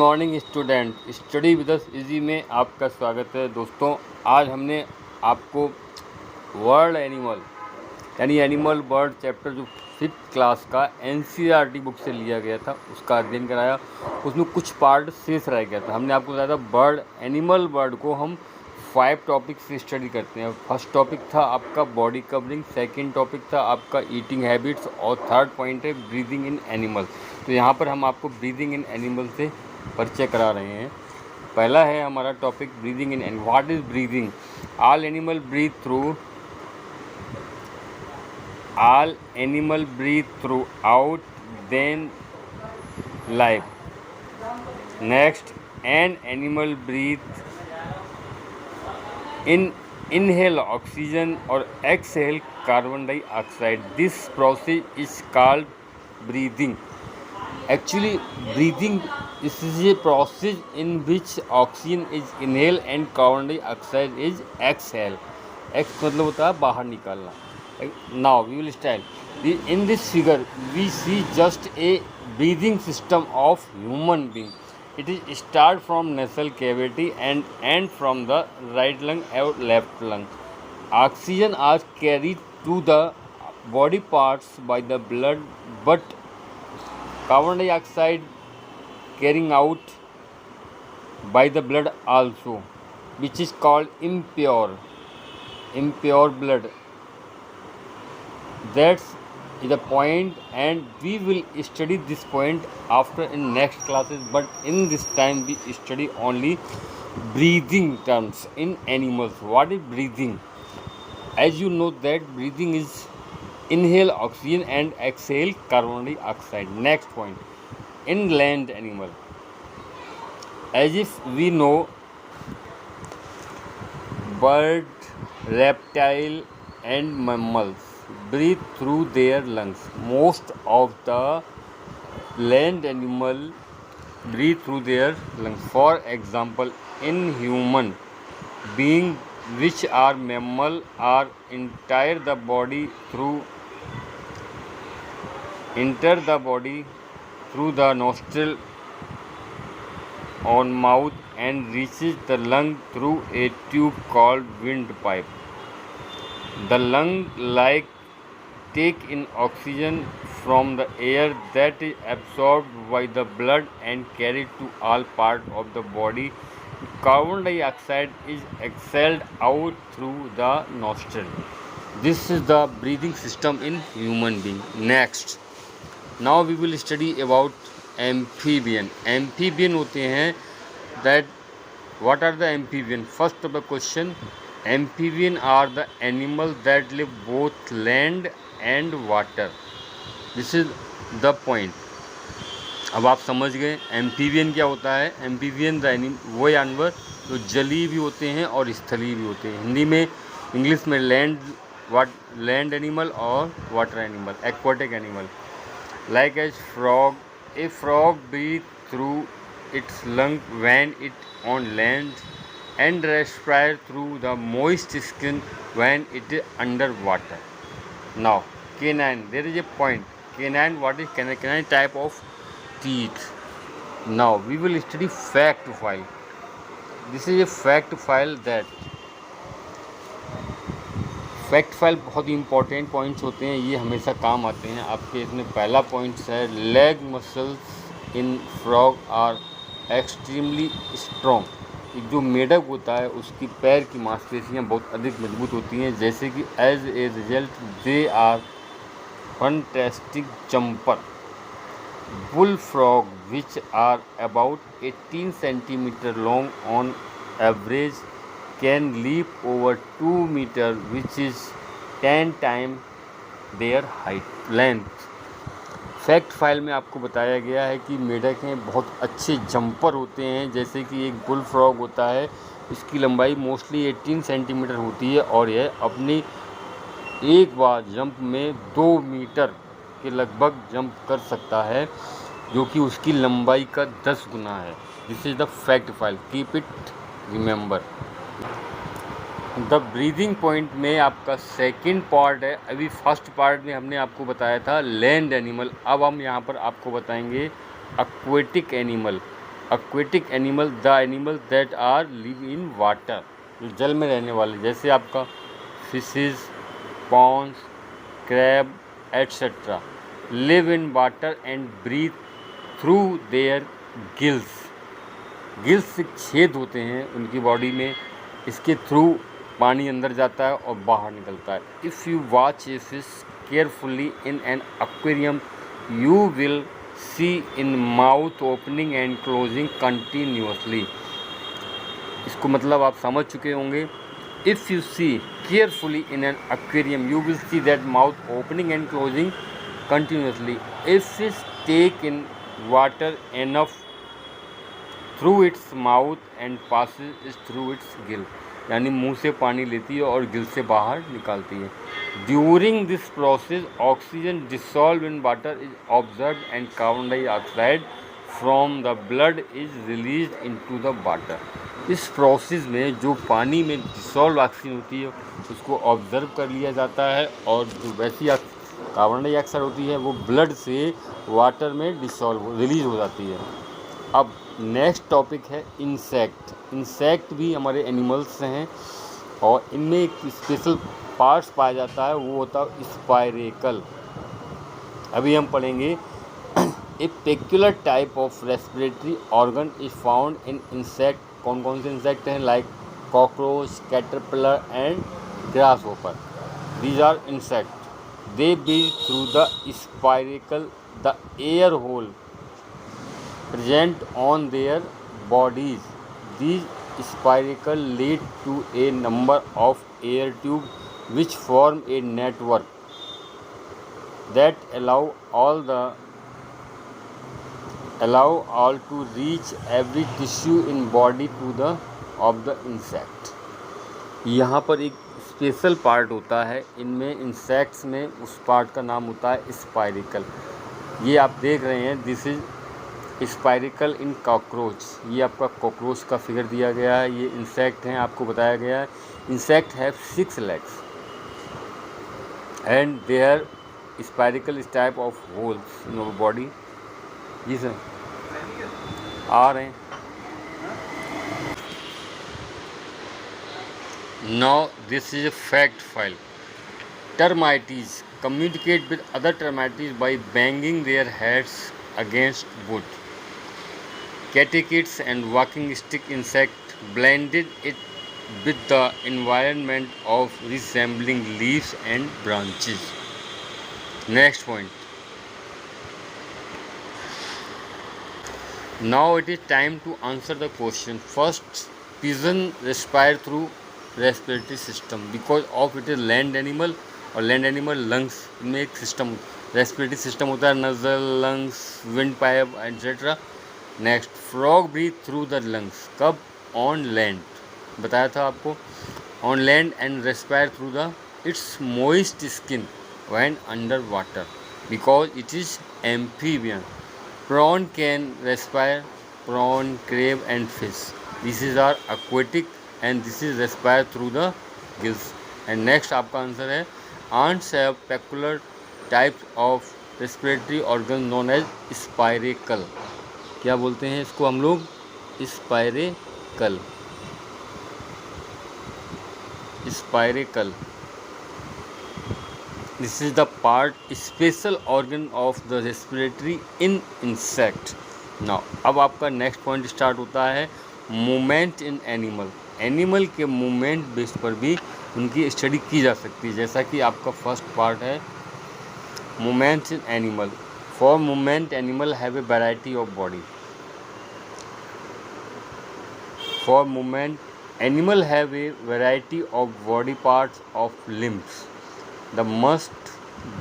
Morning student, study with us easy में आपका स्वागत है। दोस्तों, आज हमने आपको वर्ल्ड एनिमल यानी एनिमल बर्ड चैप्टर जो 5th क्लास का एनसीईआरटी बुक से लिया गया था उसका अध्ययन कराया। उसमें कुछ पार्ट शेष रह गया था। हमने आपको बताया था बर्ड एनिमल बर्ड को हम 5 टॉपिक से स्टडी करते हैं। फर्स्ट टॉपिक था आपका बॉडी कवरिंग, सेकंड टॉपिक था आपका ईटिंग हैबिट्स और थर्ड पॉइंट है ब्रीदिंग इन एनिमल। तो यहाँ पर हम आपको ब्रीदिंग इन एनिमल से परिचय करा रहे हैं। पहला है हमारा topic breathing in animal. What is breathing? All animal breathe throughout their life. Next, an animal breathe inhale oxygen or exhale carbon dioxide. This process is called breathing. Actually, breathing is a process in which oxygen is inhaled and carbon dioxide is exhaled. Ex मतलब होता है बाहर निकालना. Now we will start. In this figure we see just a breathing system of human being. It is start from nasal cavity and end from the right lung or left lung. Oxygen are carried to the body parts by the blood, but carbon dioxide carrying out by the blood also, which is called impure blood. That's the point, and we will study this point after in next classes, but in this time we study only breathing terms in animals. What is breathing? As you know that breathing is inhale oxygen and exhale carbon dioxide. Next point, in land animal, as if we know bird, reptile and mammals breathe through their lungs. Most of the land animal breathe through their lungs. For example, in human being, which are mammal, are enter the body through the nostril on mouth and reaches the lung through a tube called windpipe. The lung take in oxygen from the air that is absorbed by the blood and carried to all parts of the body. Carbon dioxide is exhaled out through the nostril. This is the breathing system in human being. Next, now we will study about amphibian. Amphibian होते हैं that what are the amphibian? First of the question, amphibian are the animals that live both land and water. This is the point. अब आप समझ गए amphibian क्या होता है। Amphibian वो जानवर जो जलीय भी होते हैं और स्थलीय भी होते हैं। हिंदी में, इंग्लिश में लैंड एनिमल और water animal, aquatic animal. Like as frog, a frog breathe through its lung when it on land and respire through the moist skin when it is under water. Now, canine, there is a point. Canine, what is canine? Canine type of teeth. Now we will study fact file. This is a fact file that fact file बहुत ही important points होते हैं, ये हमेशा काम आते हैं आपके। इसमें पहला पॉइंट्स है leg muscles in frog are extremely strong. एक जो मेढक होता है उसकी पैर की मांसपेशियाँ बहुत अधिक मजबूत होती हैं, जैसे कि as a result they are fantastic jumper. Bull frog which are about 18 centimetre long on average can leap over 2 meter which is 10 times their length। Fact file में आपको बताया गया है कि मेढकें बहुत अच्छे जंपर होते हैं, जैसे कि एक बुल फ्रॉग होता है, इसकी लंबाई मोस्टली 18 सेंटीमीटर होती है और यह अपनी एक बार जंप में 2 मीटर के लगभग जंप कर सकता है, जो कि उसकी लंबाई का 10 गुना है। This is the fact file, keep it remember. The breathing point में आपका सेकंड पार्ट है। अभी फर्स्ट पार्ट में हमने आपको बताया था लैंड एनिमल, अब हम यहाँ पर आपको बताएंगे aquatic animal. Aquatic animal the animal that are live in water, जो जल में रहने वाले, जैसे आपका fishes, prawns, crab etcetera live in water and breathe through their gills. Gills से छेद होते हैं उनकी बॉडी में, इसके थ्रू पानी अंदर जाता है और बाहर निकलता है। If you watch a fish carefully in an aquarium you will see in mouth opening and closing continuously. इसको मतलब आप समझ चुके होंगे। If you see carefully in an aquarium you will see that mouth opening and closing continuously. If fish take in water enough through its mouth and passes is through its gill, यानी मुंह से पानी लेती है और गिल से बाहर निकालती है। During this process oxygen dissolve in water is observe and carbon dioxide from the blood is release into the water. इस प्रोसेस में जो पानी में डिसॉल्व ऑक्सीजन होती है उसको ऑब्जर्व कर लिया जाता है, और जो वैसी कार्बन डाइऑक्साइड होती है वो ब्लड से वाटर में रिलीज हो जाती है। अब नेक्स्ट टॉपिक है इंसेक्ट। इंसेक्ट भी हमारे एनिमल्स हैं और इनमें एक स्पेशल पार्ट्स पाया जाता है, वो होता है स्पाइरेकल। अभी हम पढ़ेंगे a peculiar type of respiratory organ is found in insect. कौन कौन से इंसेक्ट हैं? Like cockroach, caterpillar and grasshopper. These are insect, they breathe through the spiracle, the air hole present on their bodies. These spiracles lead to a number of air tubes which form a network that allow all to reach every tissue in body of the insect। यहाँ पर एक special part होता है इनमें, insects में, उस part का नाम होता है स्पाइरिकल। ये आप देख रहे हैं, this is spiracle in cockroach. ये आपका कॉकरोच का फिगर दिया गया है, ये इंसेक्ट हैं, आपको बताया गया है। Insect have 6 legs and their spiracle is type of holes in our body. जी सर आ रहे हैं। Now this is a fact file. Termites communicate with other termites by banging their heads against wood. Catechids and walking stick insect blended it with the environment of resembling leaves and branches. Next point. Now it is time to answer the question. First, pigeon respire through respiratory system because of it is land animal, और land animal lungs में एक system respiratory system होता है, nasal, lungs, windpipe etcetera. Next, frog breathe through the lungs. कब? On land, बताया था आपको, on land and respire through the its moist skin when under water because it is amphibian. Prawn can respire, prawn, crab and fish, this is are aquatic and this is respire through the gills। and next आपका answer है ants have peculiar types of respiratory organ known as spiracle। क्या बोलते हैं इसको हम लोग? Spiracle, spiracle. This is the part special organ of the respiratory in insect. Now अब आपका नेक्स्ट पॉइंट स्टार्ट होता है मूवमेंट इन एनिमल. एनिमल के मूवमेंट बेस पर भी उनकी स्टडी की जा सकती है, जैसा कि आपका फर्स्ट पार्ट है movement in animal. For movement animal have a variety of body. For movement animal have a variety of body parts of limbs.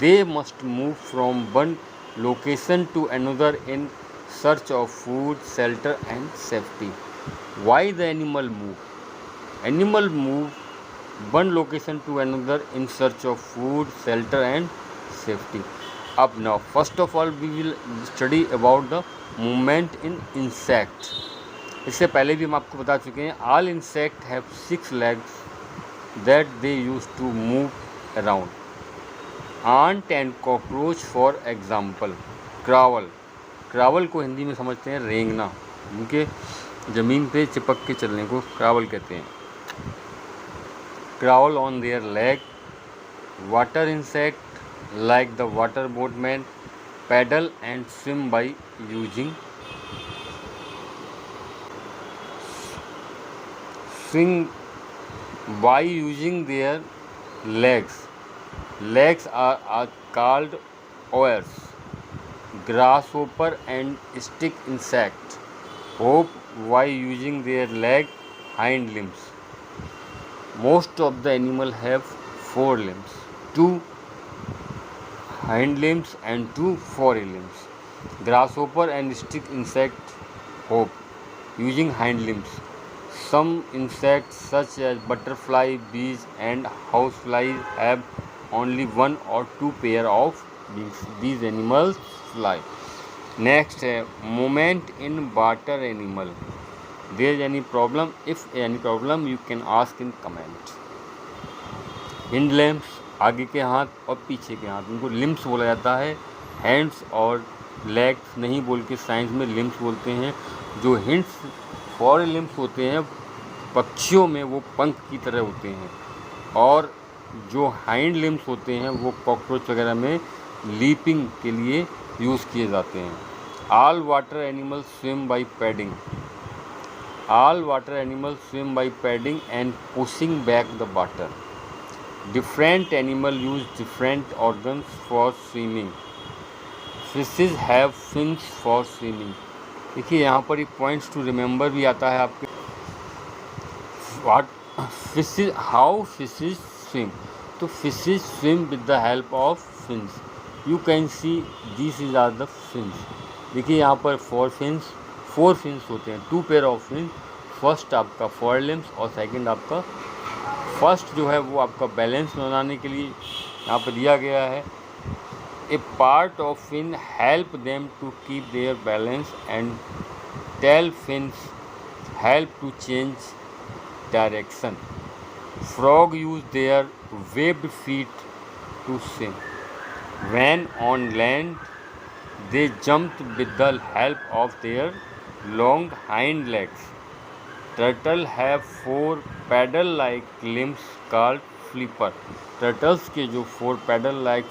They must move from one location to another in search of food, shelter and safety. Why the animal move? Animal move one location to another in search of food, shelter and safety. Up now, first of all we will study about the movement in insect. इससे पहले भी हम आपको बता चुके हैं all insect have 6 legs that they use to move around. Ant and cockroach for example. Crawl. Crawl को हिंदी में समझते हैं रेंगना. उनके ज़मीन पे चिपक के चलने को क्रावल कहते हैं. Crawl on their leg. Water insect like the water boatman paddle and swim by using their legs. Legs are called oars. Grasshopper and stick insect hop while using their hind limbs. Most of the animal have 4 limbs, 2 hind limbs and 2 fore limbs. Grasshopper and stick insect hop using hind limbs. Some insects such as butterfly, bees and houseflies have only 1 or 2 pair of wings. These animals fly. Next है movement in water animal. There is any problem? If any problem, you can ask in comment. Hind limbs, आगे के हाथ और पीछे के हाथ, उनको limbs बोला जाता है. Hands और legs नहीं बोल के साइंस में limbs बोलते हैं. जो hints फॉर लिम्स होते हैं पक्षियों में वो पंख की तरह होते हैं, और जो हाइंड लिम्स होते हैं वो कॉकरोच वगैरह में लीपिंग के लिए यूज़ किए जाते हैं. All water animal swim by padding. All water animal swim by padding and pushing back the water. Different animal use different organs for swimming. Fishes have fins for swimming. देखिए यहाँ पर एक points to remember भी आता है आपके. What fishes, how fishes swim. तो fishes swim with the help of fins. You can see this is are the fins. देखिए यहाँ पर 4 फिन्स होते हैं, 2 पेयर ऑफ फिन्स. फर्स्ट आपका फोर लिम्स और सेकंड आपका फर्स्ट जो है वो आपका बैलेंस बनाने के लिए यहाँ पर दिया गया है. A part of fin help them to keep their balance and tail fins help to change direction. Frog use their webbed feet to swim. When on land, they jumped with the help of their long hind legs. Turtle have 4 paddle-like limbs called flipper. Turtles के जो 4 pedal like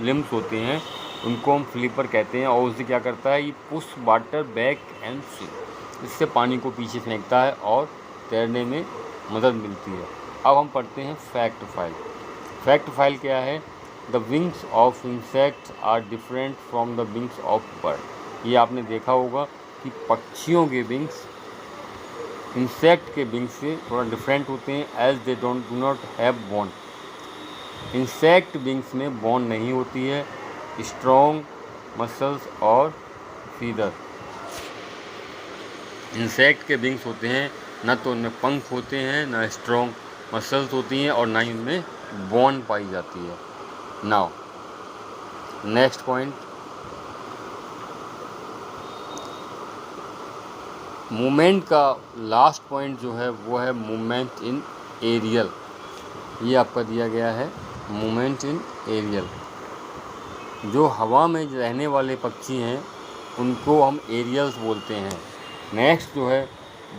limbs होते हैं उनको हम flipper कहते हैं, और उससे क्या करता है, ये push water back and swim. इससे पानी को पीछे फेंकता है और तैरने में मदद मिलती है. अब हम पढ़ते हैं फैक्ट फाइल. फैक्ट फाइल क्या है? The wings of insects are different from the wings of bird. ये आपने देखा होगा कि पक्षियों के विंग्स इंसेक्ट के विंग से थोड़ा डिफरेंट होते हैं, as they do not have bone. Insect wings में बोन नहीं होती है, स्ट्रॉन्ग मसल्स और फीदर. इंसेक्ट के विंग्स होते हैं, न तो उनमें पंख होते हैं, न स्ट्रॉन्ग मसल्स होती हैं, और ना ही उनमें बोन पाई जाती है. नाउ नेक्स्ट पॉइंट, मूवमेंट का लास्ट पॉइंट जो है वो है मूवमेंट इन एरियल. ये आपका दिया गया है मूवमेंट इन एरियल. जो हवा में रहने वाले पक्षी हैं उनको हम एरियल्स बोलते हैं. नेक्स्ट जो है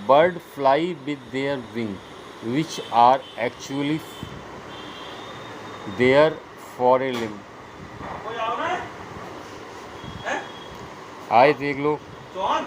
bird fly with their wing which are actually there for a living. कोई आओ ना है आए देख लो। जॉन